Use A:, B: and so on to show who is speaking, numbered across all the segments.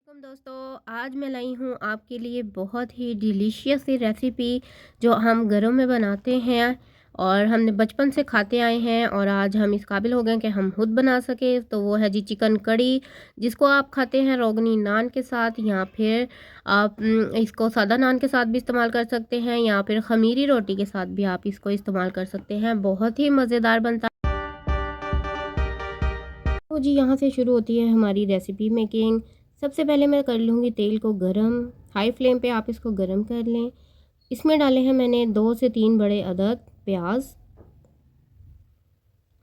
A: वालेकुम दोस्तों, आज मैं लाई हूँ आपके लिए बहुत ही डिलीशियस सी रेसिपी जो हम घरों में बनाते हैं और हमने बचपन से खाते आए हैं और आज हम इस काबिल हो गए कि हम खुद बना सके। तो वो है जी चिकन कड़ी, जिसको आप खाते हैं रोगनी नान के साथ या फिर आप इसको सादा नान के साथ भी इस्तेमाल कर सकते हैं या फिर खमीरी रोटी के साथ भी आप इसको इस्तेमाल कर सकते हैं। बहुत ही मज़ेदार बनता है। तो जी यहाँ से शुरू होती है हमारी रेसिपी मेकिंग। सबसे पहले मैं कर लूँगी तेल को गरम। हाई फ्लेम पे आप इसको गरम कर लें। इसमें डाले हैं मैंने 2 से 3 बड़े अदद प्याज।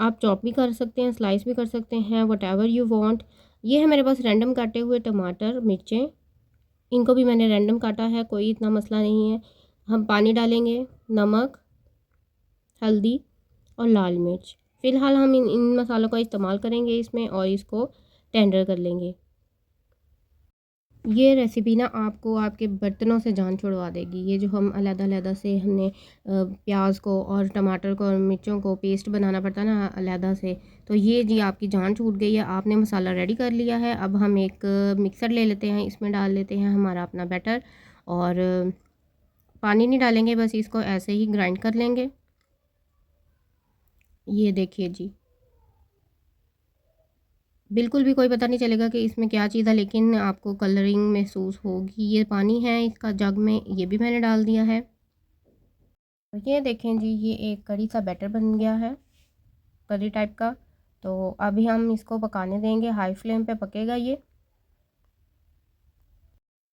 A: आप चॉप भी कर सकते हैं, स्लाइस भी कर सकते हैं, व्हाटएवर यू वांट। ये है मेरे पास रैंडम काटे हुए टमाटर, मिर्चें, इनको भी मैंने रैंडम काटा है, कोई इतना मसला नहीं है। हम पानी डालेंगे, नमक, हल्दी और लाल मिर्च। फ़िलहाल हम इन मसालों का इस्तेमाल करेंगे इसमें और इसको टेंडर कर लेंगे। ये रेसिपी ना आपको आपके बर्तनों से जान छुड़वा देगी। ये जो हम अलग-अलग से हमने प्याज को और टमाटर को और मिर्चों को पेस्ट बनाना पड़ता है ना अलग से, तो ये जी आपकी जान छूट गई है। आपने मसाला रेडी कर लिया है। अब हम एक मिक्सर ले लेते हैं, इसमें डाल लेते हैं हमारा अपना बैटर और पानी नहीं डालेंगे, बस इसको ऐसे ही ग्राइंड कर लेंगे। ये देखिए जी, बिल्कुल भी कोई पता नहीं चलेगा कि इसमें क्या चीज़ है, लेकिन आपको कलरिंग महसूस होगी। ये पानी है इसका जग में, ये भी मैंने डाल दिया है। तो ये देखें जी, ये एक कड़ी सा बैटर बन गया है, करी टाइप का। तो अभी हम इसको पकाने देंगे, हाई फ्लेम पे पकेगा ये।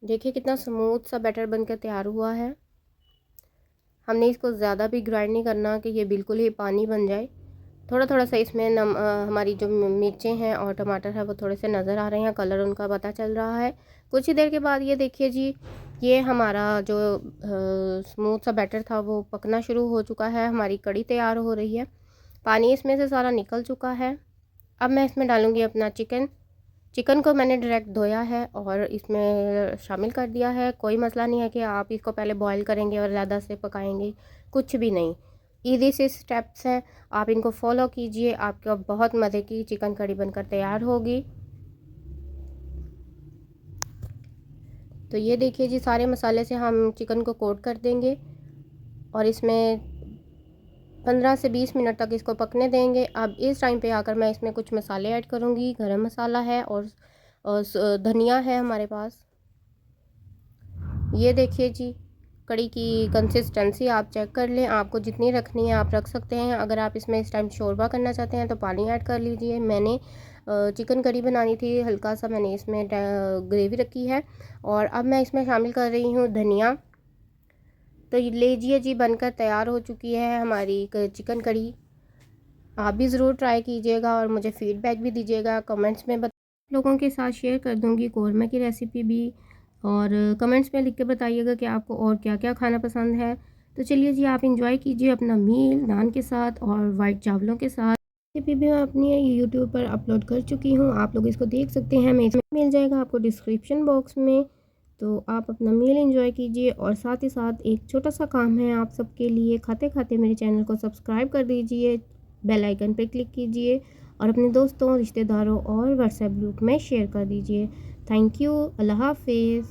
A: देखिए कितना स्मूथ सा बैटर बनकर तैयार हुआ है। हमने इसको ज़्यादा भी ग्राइंड नहीं करना कि ये बिल्कुल ही पानी बन जाए। थोड़ा थोड़ा सा इसमें हमारी जो मिर्चें हैं और टमाटर है वो थोड़े से नज़र आ रहे हैं, कलर उनका पता चल रहा है। कुछ ही देर के बाद ये देखिए जी, ये हमारा जो स्मूथ सा बैटर था वो पकना शुरू हो चुका है। हमारी कड़ी तैयार हो रही है, पानी इसमें से सारा निकल चुका है। अब मैं इसमें डालूँगी अपना चिकन। चिकन को मैंने डायरेक्ट धोया है और इसमें शामिल कर दिया है। कोई मसला नहीं है कि आप इसको पहले बॉईल करेंगे और ज़्यादा से पकाएंगे, कुछ भी नहीं। ईज़ी से स्टेप्स हैं, आप इनको फॉलो कीजिए, आपका बहुत मज़े की चिकन कड़ी बनकर तैयार होगी। तो ये देखिए जी, सारे मसाले से हम चिकन को कोट कर देंगे और इसमें 15 से 20 मिनट तक इसको पकने देंगे। अब इस टाइम पे आकर मैं इसमें कुछ मसाले ऐड करूँगी। गरम मसाला है और धनिया है हमारे पास। ये देखिए जी, कड़ी की कंसिस्टेंसी आप चेक कर लें, आपको जितनी रखनी है आप रख सकते हैं। अगर आप इसमें इस टाइम शोरबा करना चाहते हैं तो पानी ऐड कर लीजिए। मैंने चिकन कड़ी बनानी थी, हल्का सा मैंने इसमें ग्रेवी रखी है और अब मैं इसमें शामिल कर रही हूँ धनिया। तो ये लीजिए जी, बनकर तैयार हो चुकी है हमारी चिकन कड़ी। आप भी ज़रूर ट्राई कीजिएगा और मुझे फ़ीडबैक भी दीजिएगा कमेंट्स में। लोगों के साथ शेयर कर दूँगी कौरमा की रेसिपी भी, और कमेंट्स में लिख के बताइएगा कि आपको और क्या-क्या खाना पसंद है। तो चलिए जी, आप एंजॉय कीजिए अपना मील नान के साथ और वाइट चावलों के साथ। रेसिपी भी मैं अपनी यूट्यूब पर अपलोड कर चुकी हूँ, आप लोग इसको देख सकते हैं। मैं इसमें मिल जाएगा आपको डिस्क्रिप्शन बॉक्स में। तो आप अपना मील एंजॉय कीजिए और साथ ही साथ एक छोटा सा काम है आप सबके लिए, खाते-खाते मेरे चैनल को सब्सक्राइब कर दीजिए, बेल आइकन पे क्लिक कीजिए और अपने दोस्तों, रिश्तेदारों और व्हाट्सएप ग्रुप में शेयर कर दीजिए। Thank you. अल्लाह हाफ़िज़।